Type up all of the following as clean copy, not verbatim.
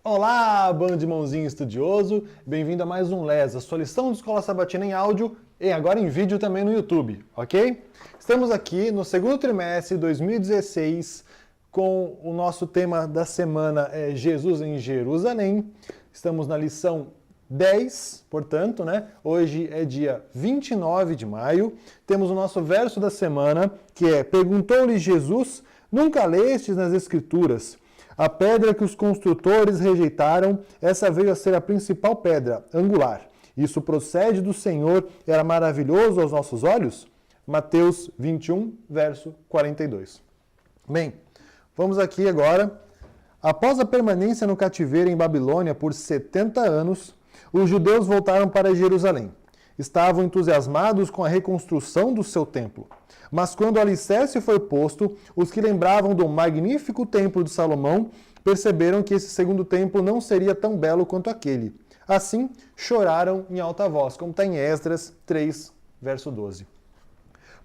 Olá, bando de mãozinho estudioso, bem-vindo a mais um LES, a sua lição de Escola Sabatina em áudio e agora em vídeo também no YouTube, ok? Estamos aqui no segundo trimestre de 2016 com o nosso tema da semana é Jesus em Jerusalém. Estamos na lição 10, portanto, né? Hoje é dia 29 de maio. Temos o nosso verso da semana que é: Perguntou-lhe Jesus, nunca lestes nas Escrituras? A pedra que os construtores rejeitaram, essa veio a ser a principal pedra, angular. Isso procede do Senhor, era maravilhoso aos nossos olhos? Mateus 21, verso 42. Bem, vamos aqui agora. Após a permanência no cativeiro em Babilônia por 70 anos, os judeus voltaram para Jerusalém. Estavam entusiasmados com a reconstrução do seu templo. Mas quando o alicerce foi posto, os que lembravam do magnífico templo de Salomão perceberam que esse segundo templo não seria tão belo quanto aquele. Assim, choraram em alta voz, como está em Esdras 3, verso 12.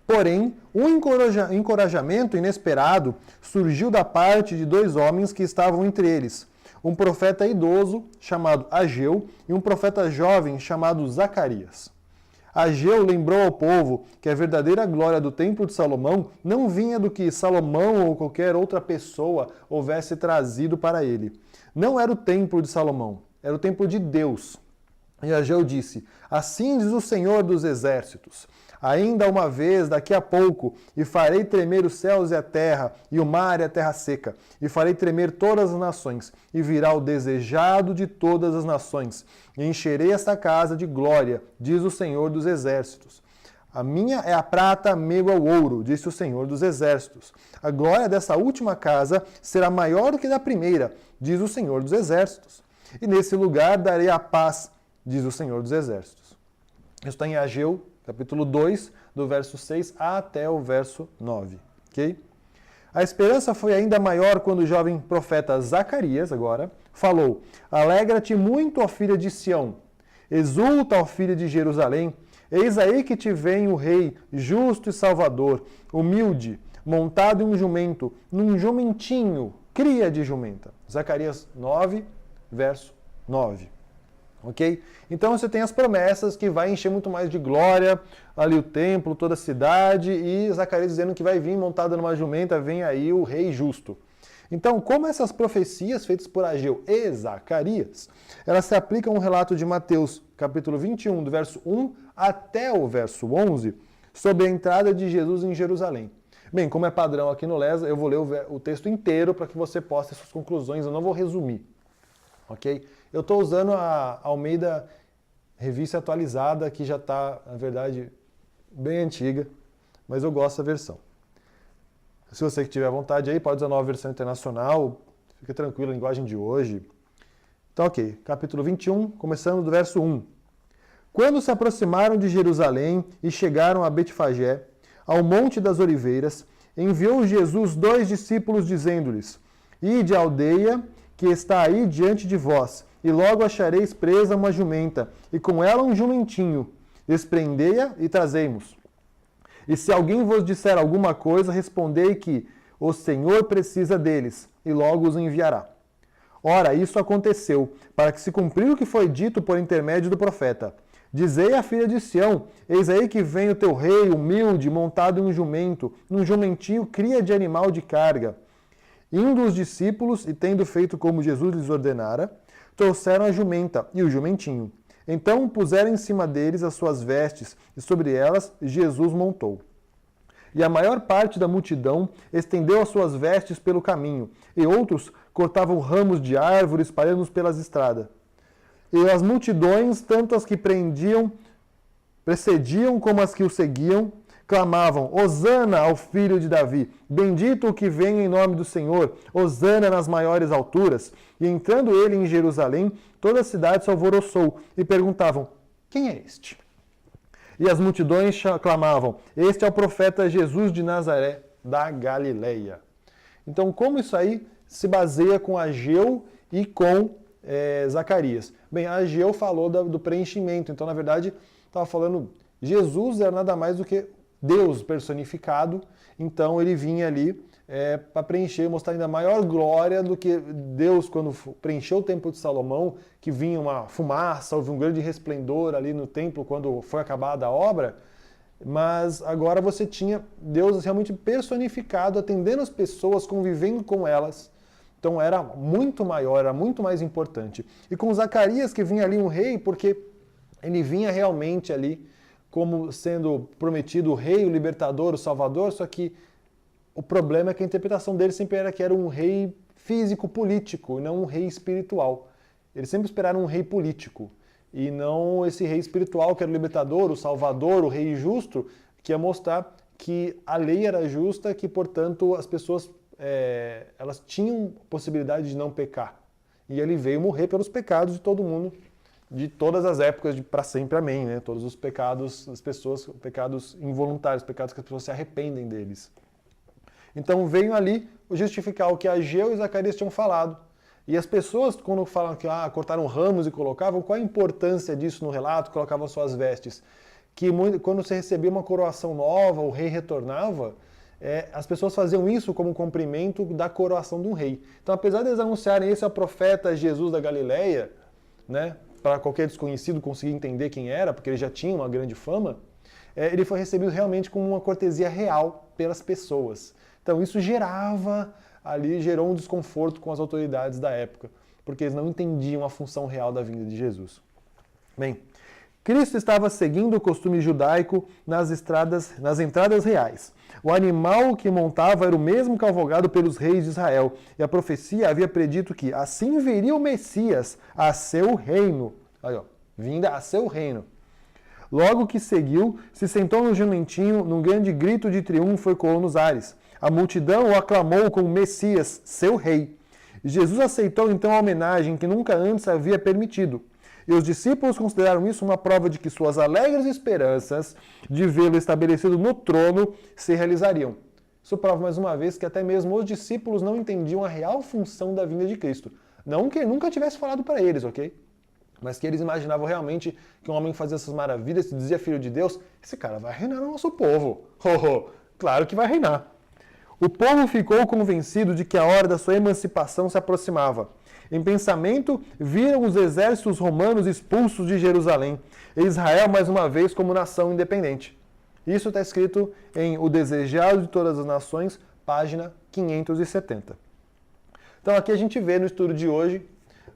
Porém, um encorajamento inesperado surgiu da parte de dois homens que estavam entre eles, um profeta idoso, chamado Ageu, e um profeta jovem, chamado Zacarias. Ageu lembrou ao povo que a verdadeira glória do templo de Salomão não vinha do que Salomão ou qualquer outra pessoa houvesse trazido para ele. Não era o templo de Salomão, era o templo de Deus. E Ageu disse: Assim diz o Senhor dos Exércitos, ainda uma vez, daqui a pouco, e farei tremer os céus e a terra, e o mar e a terra seca, e farei tremer todas as nações, e virá o desejado de todas as nações, e encherei esta casa de glória, diz o Senhor dos Exércitos. A minha é a prata, amigo ao ouro, disse o Senhor dos Exércitos. A glória dessa última casa será maior do que da primeira, diz o Senhor dos Exércitos. E nesse lugar darei a paz, diz o Senhor dos Exércitos. Isso está em Ageu, capítulo 2, do verso 6 até o verso 9. Okay? A esperança foi ainda maior quando o jovem profeta Zacarias, agora, falou: Alegra-te muito, ó filha de Sião, exulta, ó filha de Jerusalém, eis aí que te vem o rei, justo e salvador, humilde, montado em um jumento, num jumentinho, cria de jumenta. Zacarias 9, verso 9. Ok? Então você tem as promessas que vai encher muito mais de glória ali o templo, toda a cidade, e Zacarias dizendo que vai vir montado numa jumenta, vem aí o rei justo. Então, como essas profecias feitas por Ageu e Zacarias, elas se aplicam ao relato de Mateus, capítulo 21, do verso 1 até o verso 11, sobre a entrada de Jesus em Jerusalém. Bem, como é padrão aqui no LES, eu vou ler o texto inteiro para que você possa ter suas conclusões, eu não vou resumir. Ok? Eu estou usando a Almeida Revista Atualizada, que já está, na verdade, bem antiga, mas eu gosto da versão. Se você que tiver vontade aí, pode usar a nova versão internacional, fica tranquilo, a linguagem de hoje. Então, ok, capítulo 21, começando do verso 1. Quando se aproximaram de Jerusalém e chegaram a Betfagé, ao Monte das Oliveiras, enviou Jesus 2 discípulos, dizendo-lhes: Ide à aldeia que está aí diante de vós, e logo achareis presa uma jumenta, e com ela um jumentinho. Desprendei-a e trazei-mos. E se alguém vos disser alguma coisa, respondei que o Senhor precisa deles, e logo os enviará. Ora, isso aconteceu, para que se cumprir o que foi dito por intermédio do profeta. Dizei à filha de Sião: Eis aí que vem o teu rei, humilde, montado em um jumento, num jumentinho cria de animal de carga. Indo os discípulos, e tendo feito como Jesus lhes ordenara, trouxeram a jumenta e o jumentinho. Então puseram em cima deles as suas vestes, e sobre elas Jesus montou. E a maior parte da multidão estendeu as suas vestes pelo caminho, e outros cortavam ramos de árvores, espalhando-os pelas estradas. E as multidões, tanto as que precediam como as que o seguiam, clamavam: Hosana ao filho de Davi, bendito o que vem em nome do Senhor, Hosana nas maiores alturas. E entrando ele em Jerusalém, toda a cidade se alvoroçou e perguntavam: Quem é este? E as multidões clamavam: Este é o profeta Jesus de Nazaré, da Galileia. Então, como isso aí se baseia com Ageu e com Zacarias? Bem, Ageu falou do preenchimento, então, na verdade, estava falando, Jesus era nada mais do que Deus personificado, então ele vinha ali para preencher, mostrar ainda maior glória do que Deus, quando preencheu o templo de Salomão, que vinha uma fumaça, houve um grande resplendor ali no templo quando foi acabada a obra, mas agora você tinha Deus realmente personificado, atendendo as pessoas, convivendo com elas. Então era muito maior, era muito mais importante. E com Zacarias, que vinha ali um rei, porque ele vinha realmente ali como sendo prometido o rei, o libertador, o salvador, só que o problema é que a interpretação dele sempre era que era um rei físico-político, e não um rei espiritual. Eles sempre esperaram um rei político, e não esse rei espiritual que era o libertador, o salvador, o rei justo, que ia mostrar que a lei era justa, que, portanto, as pessoas elas tinham possibilidade de não pecar. E ele veio morrer pelos pecados de todo mundo, de todas as épocas, de para sempre, amém, né? Todos os pecados das pessoas, pecados involuntários, pecados que as pessoas se arrependem deles. Então veio ali justificar o que Ageu e Zacarias tinham falado. E as pessoas, quando falam que cortaram ramos e colocavam, qual a importância disso no relato? Colocavam suas vestes. Que quando você recebia uma coroação nova, o rei retornava, as pessoas faziam isso como um cumprimento da coroação de um rei. Então, apesar de eles anunciarem esse é o profeta Jesus da Galileia, né, para qualquer desconhecido conseguir entender quem era, porque ele já tinha uma grande fama, ele foi recebido realmente como uma cortesia real pelas pessoas. Então isso gerou um desconforto com as autoridades da época, porque eles não entendiam a função real da vinda de Jesus. Bem, Cristo estava seguindo o costume judaico nas entradas reais. O animal que montava era o mesmo cavalgado pelos reis de Israel, e a profecia havia predito que assim viria o Messias a seu reino. Aí, vinda a seu reino. Logo que seguiu, se sentou no jumentinho, num grande grito de triunfo ecoou nos ares. A multidão o aclamou como Messias, seu rei. Jesus aceitou então a homenagem que nunca antes havia permitido. E os discípulos consideraram isso uma prova de que suas alegres esperanças de vê-lo estabelecido no trono se realizariam. Isso prova mais uma vez que até mesmo os discípulos não entendiam a real função da vinda de Cristo. Não que ele nunca tivesse falado para eles, ok? Mas que eles imaginavam realmente que um homem que fazia essas maravilhas, se dizia filho de Deus, esse cara vai reinar no nosso povo. Claro que vai reinar. O povo ficou convencido de que a hora da sua emancipação se aproximava. Em pensamento, viram os exércitos romanos expulsos de Jerusalém, e Israel mais uma vez como nação independente. Isso está escrito em O Desejado de Todas as Nações, página 570. Então aqui a gente vê no estudo de hoje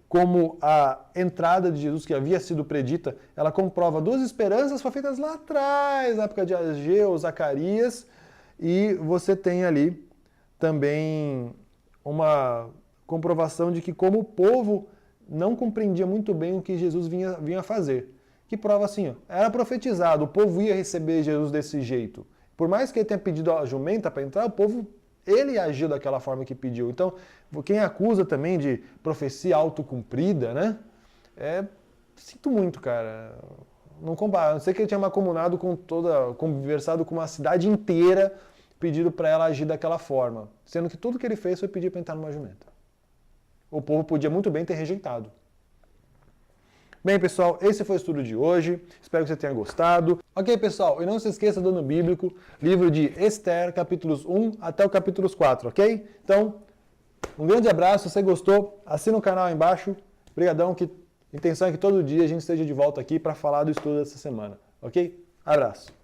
como a entrada de Jesus, que havia sido predita, ela comprova duas esperanças que foram feitas lá atrás, na época de Ageu, Zacarias, e você tem ali também uma comprovação de que como o povo não compreendia muito bem o que Jesus vinha fazer. Que prova assim, era profetizado, o povo ia receber Jesus desse jeito. Por mais que ele tenha pedido a jumenta para entrar, o povo, ele agiu daquela forma que pediu. Então, quem acusa também de profecia autocumprida, né? Sinto muito, cara. Não compara. Não sei que ele tinha mancomunado conversado com uma cidade inteira, pedido para ela agir daquela forma. Sendo que tudo que ele fez foi pedir para entrar numa jumenta. O povo podia muito bem ter rejeitado. Bem, pessoal, esse foi o estudo de hoje. Espero que você tenha gostado. Ok, pessoal, e não se esqueça do ano bíblico, livro de Esther, capítulos 1 até o capítulos 4, ok? Então, um grande abraço. Se você gostou, assina o canal aí embaixo. Obrigadão, a intenção é que todo dia a gente esteja de volta aqui para falar do estudo dessa semana, ok? Abraço.